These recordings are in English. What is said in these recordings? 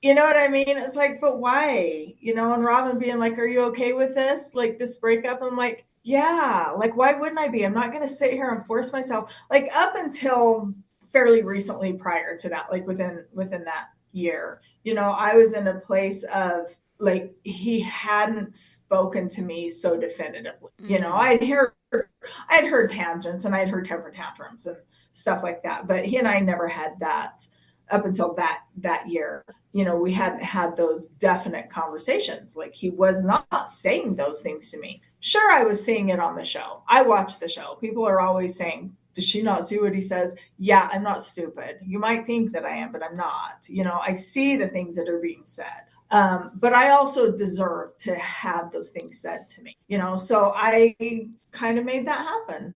You know what I mean? It's like, but why? And Robyn being like, are you okay with this? Like this breakup? I'm like, yeah, like why wouldn't I be? I'm not going to sit here and force myself. Like up until fairly recently prior to that, like within that year, I was in a place of like he hadn't spoken to me so definitively. I'd heard tangents and I'd heard temper tantrums and stuff like that, but he and I never had that up until that year. We hadn't had those definite conversations. Like he was not saying those things to me. Sure, I was seeing it on the show. I watched the show. People are always saying, does she not see what he says? Yeah, I'm not stupid. You might think that I am, but I'm not. I see the things that are being said. But I also deserve to have those things said to me, so I kind of made that happen.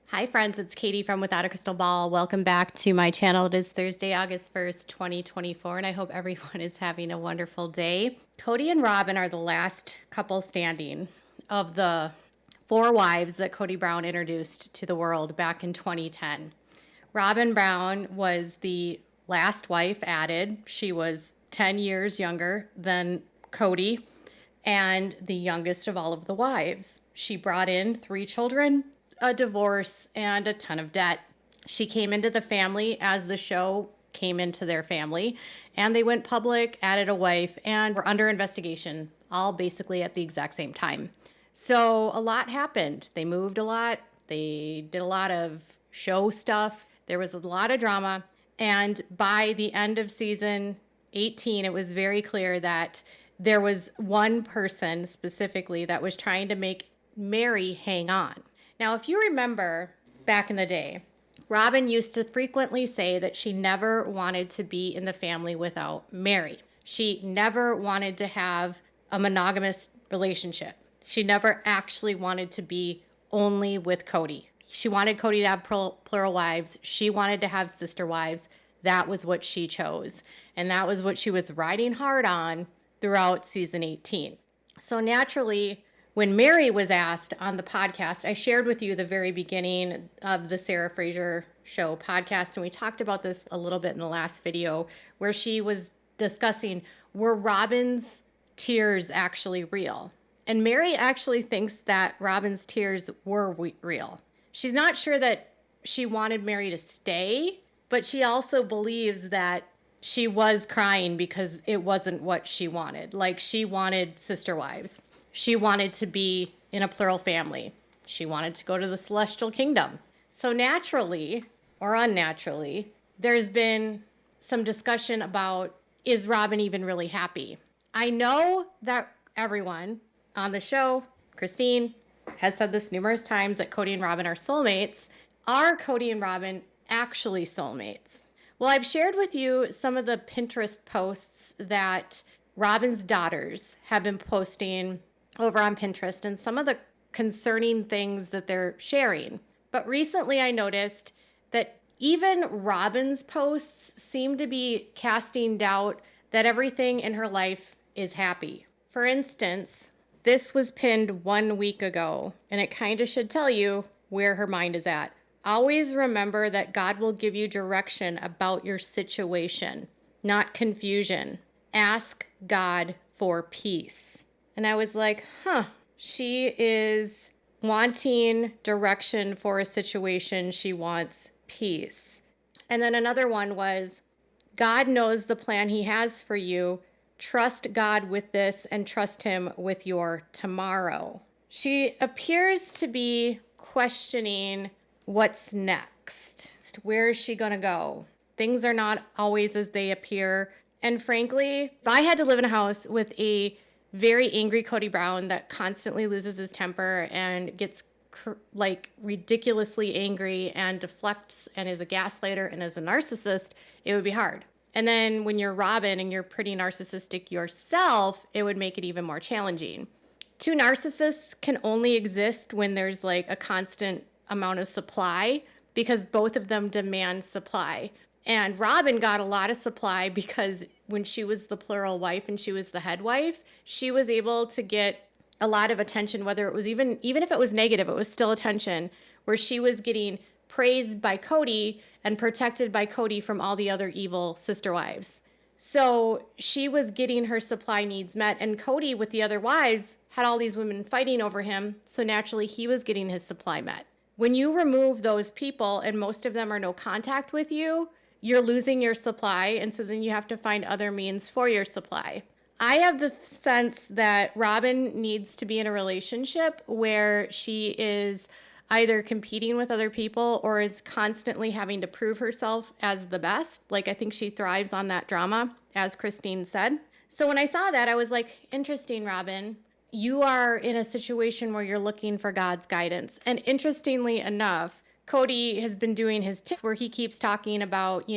Hi friends, it's Katie from Without a Crystal Ball. Welcome back to my channel. It is Thursday, August 1st, 2024, and I hope everyone is having a wonderful day. Kody and Robyn are the last couple standing of the 4 wives that Kody Brown introduced to the world back in 2010. Robyn Brown was the last wife added. She was 10 years younger than Kody and the youngest of all of the wives. She brought in 3 children, a divorce, and a ton of debt. She came into the family as the show came into their family, and they went public, added a wife, and were under investigation, all basically at the exact same time. So a lot happened. They moved a lot. They did a lot of show stuff. There was a lot of drama. And by the end of season 18, it was very clear that there was one person specifically that was trying to make Meri hang on. Now, if you remember back in the day, Robyn used to frequently say that she never wanted to be in the family without Meri. She never wanted to have a monogamous relationship. She never actually wanted to be only with Kody. She wanted Kody to have plural wives. She wanted to have sister wives. That was what she chose. And that was what she was riding hard on throughout season 18. So naturally, when Meri was asked on the podcast, I shared with you the very beginning of the Sarah Fraser Show podcast, and we talked about this a little bit in the last video, where she was discussing, were Robyn's tears actually real? And Meri actually thinks that Robyn's tears were real. She's not sure that she wanted Meri to stay, but she also believes that she was crying because it wasn't what she wanted. Like, she wanted sister wives. She wanted to be in a plural family. She wanted to go to the celestial kingdom. So naturally, or unnaturally, there's been some discussion about, is Robyn even really happy? I know that everyone on the show, Christine, has said this numerous times, that Kody and Robyn are soulmates. Are Kody and Robyn actually soulmates? Well, I've shared with you some of the Pinterest posts that Robyn's daughters have been posting over on Pinterest and some of the concerning things that they're sharing. But recently I noticed that even Robyn's posts seem to be casting doubt that everything in her life is happy. For instance, this was pinned 1 week ago, and it kind of should tell you where her mind is at. Always remember that God will give you direction about your situation, not confusion. Ask God for peace. And I was like, she is wanting direction for a situation. She wants peace. And then another one was, God knows the plan he has for you. Trust God with this and trust him with your tomorrow. She appears to be questioning what's next. Where is she going to go? Things are not always as they appear. And frankly, if I had to live in a house with a very angry Kody Brown that constantly loses his temper and gets ridiculously angry and deflects and is a gaslighter and is a narcissist, it would be hard. And then when you're Robyn and you're pretty narcissistic yourself, it would make it even more challenging. Two narcissists can only exist when there's like a constant amount of supply because both of them demand supply. And Robyn got a lot of supply because when she was the plural wife and she was the head wife, she was able to get a lot of attention, whether it was even if it was negative, it was still attention, where she was getting praised by Cody and protected by Cody from all the other evil sister wives. So she was getting her supply needs met, and Cody with the other wives had all these women fighting over him, so naturally he was getting his supply met. When you remove those people and most of them are no contact with you, you're losing your supply, and so then you have to find other means for your supply. I have the sense that Robyn needs to be in a relationship where she is either competing with other people or is constantly having to prove herself as the best. Like, I think she thrives on that drama, as Christine said. So when I saw that, I was like, interesting, Robyn. You are in a situation where you're looking for God's guidance. And interestingly enough, Cody has been doing his tips where he keeps talking about,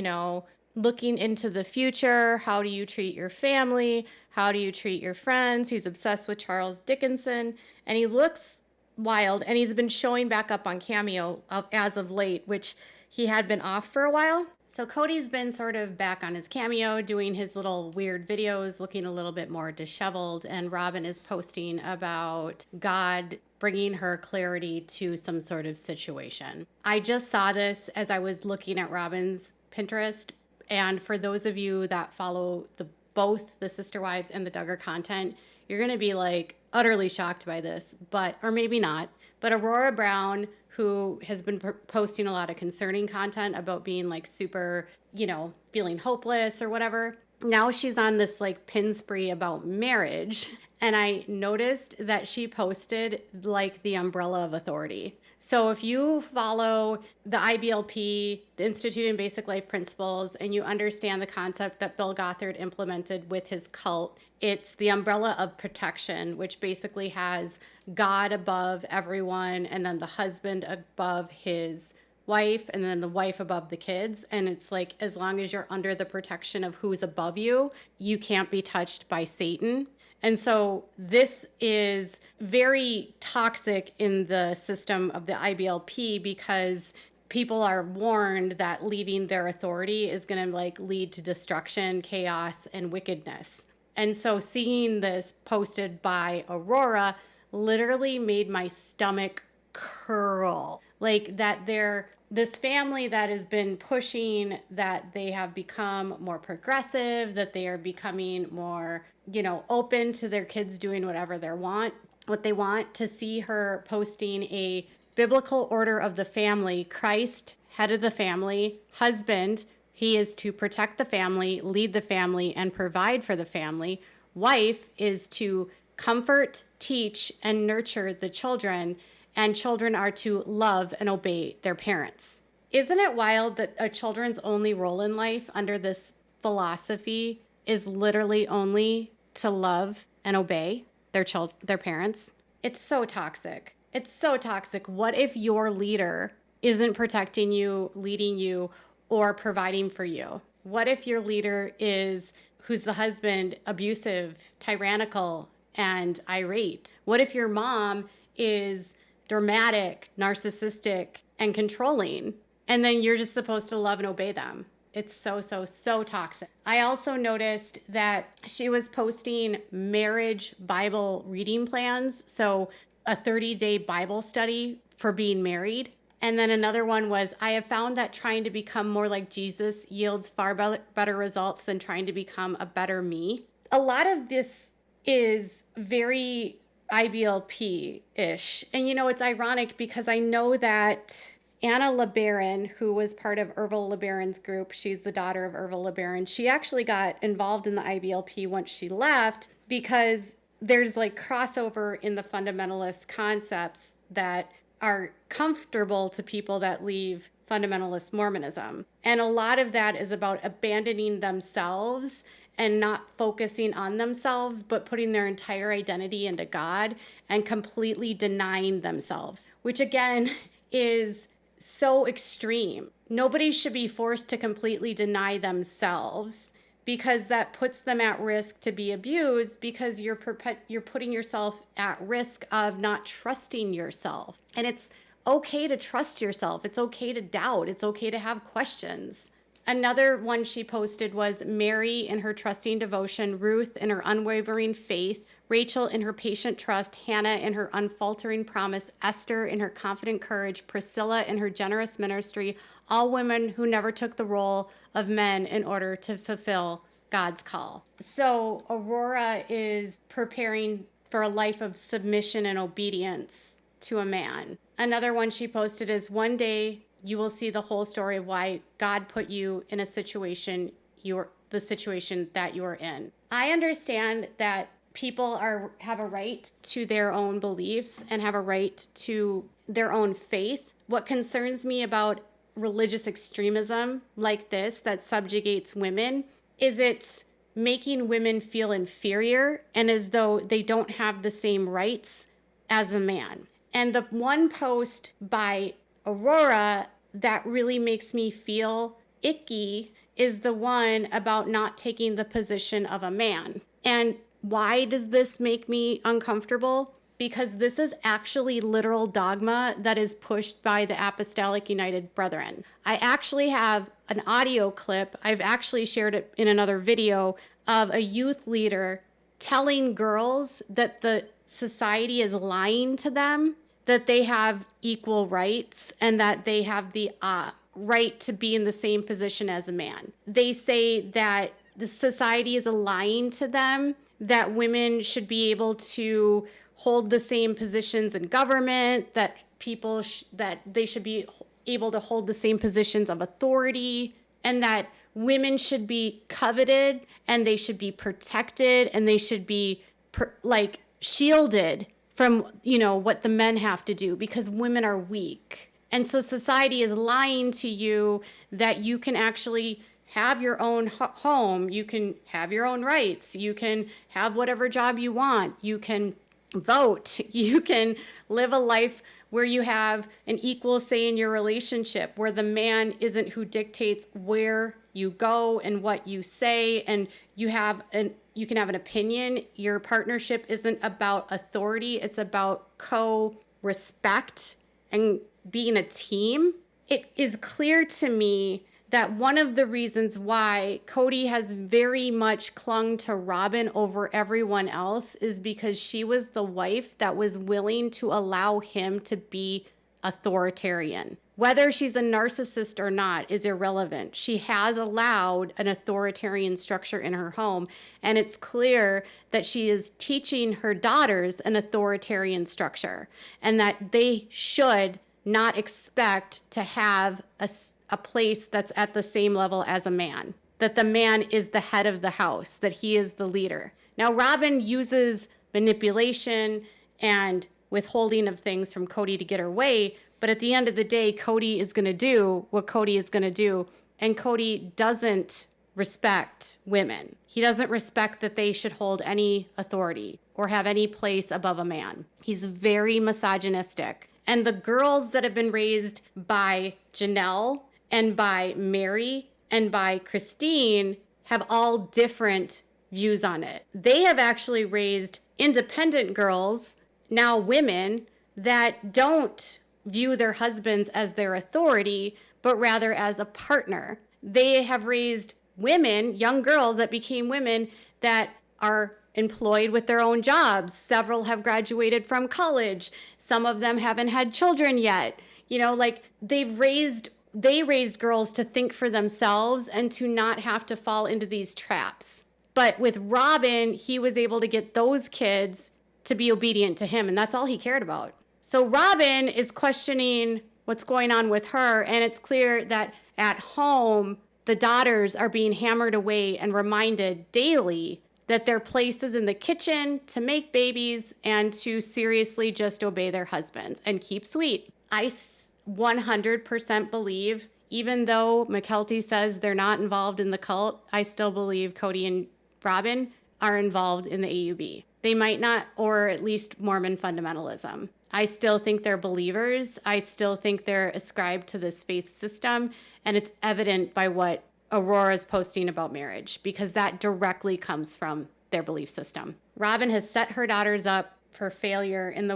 looking into the future. How do you treat your family? How do you treat your friends? He's obsessed with Charles Dickinson, and he looks wild, and he's been showing back up on Cameo as of late, which he had been off for a while. So Cody's been sort of back on his Cameo, doing his little weird videos, looking a little bit more disheveled, and Robyn is posting about God bringing her clarity to some sort of situation. I just saw this as I was looking at Robyn's Pinterest, and for those of you that follow both the Sister Wives and the Duggar content, you're going to be like utterly shocked by this, or maybe not. But Aurora Brown, who has been posting a lot of concerning content about being like super, feeling hopeless or whatever. Now she's on this like pin spree about marriage. And I noticed that she posted like the umbrella of authority. So if you follow the IBLP, the Institute in Basic Life Principles, and you understand the concept that Bill Gothard implemented with his cult, it's the umbrella of protection, which basically has God above everyone, and then the husband above his wife, and then the wife above the kids. And it's like, as long as you're under the protection of who's above you, you can't be touched by Satan. And so this is very toxic in the system of the IBLP because people are warned that leaving their authority is going to like lead to destruction, chaos, and wickedness. And so seeing this posted by Aurora literally made my stomach curl. Like that this family that has been pushing that they have become more progressive, that they are becoming more, open to their kids doing what they want, to see her posting a biblical order of the family, Christ, head of the family, husband, he is to protect the family, lead the family, and provide for the family. Wife is to comfort, teach, and nurture the children, and children are to love and obey their parents. Isn't it wild that a children's only role in life under this philosophy is literally only to love and obey their parents? It's so toxic. It's so toxic. What if your leader isn't protecting you, leading you, or providing for you? What if your leader who's the husband, abusive, tyrannical, and irate? What if your mom is dramatic, narcissistic, and controlling, and then you're just supposed to love and obey them? It's so, so, so toxic. I also noticed that she was posting marriage Bible reading plans. So a 30-day Bible study for being married. And then another one was, I have found that trying to become more like Jesus yields far better results than trying to become a better me. A lot of this is very IBLP-ish. And it's ironic because I know that Anna LeBaron, who was part of Ervil LeBaron's group, she's the daughter of Ervil LeBaron, she actually got involved in the IBLP once she left because there's like crossover in the fundamentalist concepts that are comfortable to people that leave fundamentalist Mormonism. And a lot of that is about abandoning themselves and not focusing on themselves, but putting their entire identity into God and completely denying themselves, which again is so extreme. Nobody should be forced to completely deny themselves because that puts them at risk to be abused, because you're putting yourself at risk of not trusting yourself. And it's okay to trust yourself. It's okay to doubt. It's okay to have questions. Another one she posted was Meri in her trusting devotion, Ruth in her unwavering faith, Rachel in her patient trust, Hannah in her unfaltering promise, Esther in her confident courage, Priscilla in her generous ministry, all women who never took the role of men in order to fulfill God's call. So Aurora is preparing for a life of submission and obedience to a man. Another one she posted is, one day you will see the whole story of why God put you in a situation, the situation that you're in. I understand that people have a right to their own beliefs and have a right to their own faith. What concerns me about religious extremism like this that subjugates women is it's making women feel inferior and as though they don't have the same rights as a man. And the one post by Aurora that really makes me feel icky is the one about not taking the position of a man. And why does this make me uncomfortable? Because this is actually literal dogma that is pushed by the Apostolic United Brethren. I actually have an audio clip, I've actually shared it in another video, of a youth leader telling girls that the society is lying to them, that they have equal rights and that they have the right to be in the same position as a man. They say that the society is lying to them, that women should be able to hold the same positions in government, that that they should be able to hold the same positions of authority, and that women should be coveted and they should be protected and they should be shielded from, what the men have to do because women are weak. And so society is lying to you that you can actually have your own home, you can have your own rights, you can have whatever job you want, you can vote, you can live a life where you have an equal say in your relationship, where the man isn't who dictates where you go and what you say, and you can have an opinion. Your partnership isn't about authority, it's about co-respect and being a team. It is clear to me that one of the reasons why Cody has very much clung to Robyn over everyone else is because she was the wife that was willing to allow him to be authoritarian. Whether she's a narcissist or not is irrelevant. She has allowed an authoritarian structure in her home, and it's clear that she is teaching her daughters an authoritarian structure and that they should not expect to have a place that's at the same level as a man, that the man is the head of the house, that he is the leader. Now, Robyn uses manipulation and withholding of things from Cody to get her way, but at the end of the day, Cody is going to do what Cody is going to do, and Cody doesn't respect women. He doesn't respect that they should hold any authority or have any place above a man. He's very misogynistic. And the girls that have been raised by Janelle and by Meri and by Christine have all different views on it. They have actually raised independent girls, now women, that don't view their husbands as their authority, but rather as a partner. They have raised women, young girls that became women that are employed with their own jobs. Several have graduated from college. Some of them haven't had children yet. They raised girls to think for themselves and to not have to fall into these traps. But with Robyn, he was able to get those kids to be obedient to him, and that's all he cared about. So Robyn is questioning what's going on with her, and it's clear that at home, the daughters are being hammered away and reminded daily that their place is in the kitchen to make babies and to seriously just obey their husbands and keep sweet. I 100% believe, even though McKelty says they're not involved in the cult, I still believe Cody and Robyn are involved in the AUB. They might not, or at least Mormon fundamentalism. I still think they're believers. I still think they're ascribed to this faith system, and it's evident by what Aurora's posting about marriage, because that directly comes from their belief system. Robyn has set her daughters up for failure. In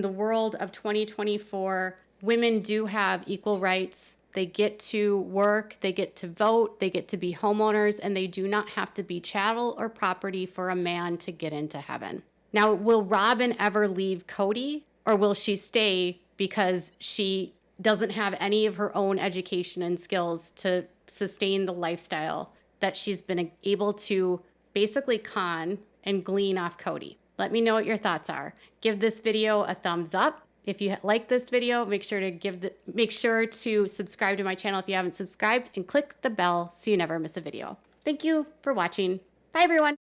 the world of 2024, women do have equal rights. They get to work, they get to vote, they get to be homeowners, and they do not have to be chattel or property for a man to get into heaven. Now, will Robyn ever leave Cody, or will she stay because she doesn't have any of her own education and skills to sustain the lifestyle that she's been able to basically con and glean off Cody? Let me know what your thoughts are. Give this video a thumbs up. If you like this video, make sure to subscribe to my channel if you haven't subscribed, and click the bell so you never miss a video. Thank you for watching. Bye everyone.